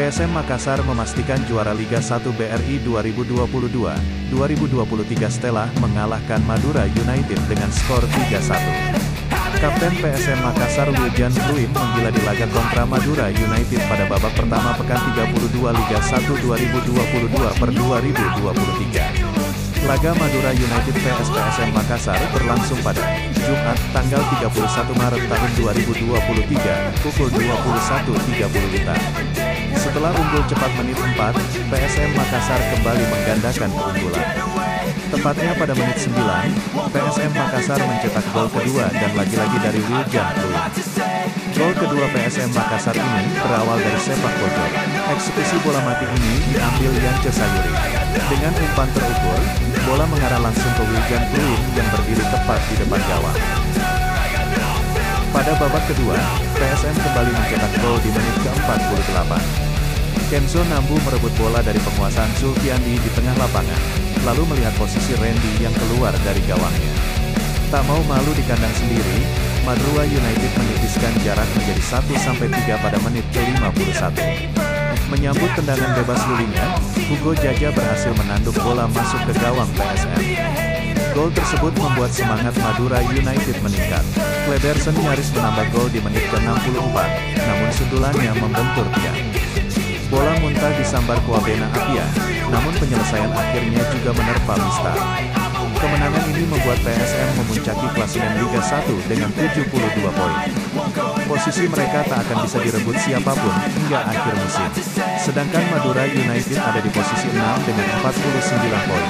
PSM Makassar memastikan juara Liga 1 BRI 2022-2023 setelah mengalahkan Madura United dengan skor 3-1. Kapten PSM Makassar Wiljan Fluim menggila di laga kontra Madura United pada babak pertama pekan 32 Liga 1 2022/2023. Laga Madura United vs PSM Makassar berlangsung pada Jumat, tanggal 31 Maret tahun 2023, pukul 21.30 WITA. Setelah unggul cepat menit 4, PSM Makassar kembali menggandakan keunggulan. Tepatnya pada menit 9, PSM Makassar mencetak gol kedua dan lagi-lagi dari Wiljan Fluim. Gol kedua PSM Makassar ini berawal dari sepak pojok. Eksekusi bola mati ini diambil Yance Sayuri. Dengan umpan terukur, bola mengarah langsung ke Wiljan Fluim yang berdiri tepat di depan gawang. Pada babak kedua, PSM kembali mencetak gol di menit ke-48. Kenzo Nambu merebut bola dari penguasaan Zulfiandi di tengah lapangan, lalu melihat posisi Randy yang keluar dari gawangnya. Tak mau malu di kandang sendiri, Madura United menipiskan jarak menjadi 1-3 pada menit ke-51. Menyambut tendangan bebas lulinya, Hugo Jaja berhasil menanduk bola masuk ke gawang PSM. Gol tersebut membuat semangat Madura United meningkat. Kledersen nyaris menambah gol di menit ke-64, namun sundulannya membentur tiang. Bola muntah disambar Kwabena Apia, namun penyelesaian akhirnya juga menerpa Mistar. Kemenangan ini membuat PSM memuncaki klasemen Liga 1 dengan 72 poin. Posisi mereka tak akan bisa direbut siapapun hingga akhir musim. Sedangkan Madura United ada di posisi 6 dengan 49 poin.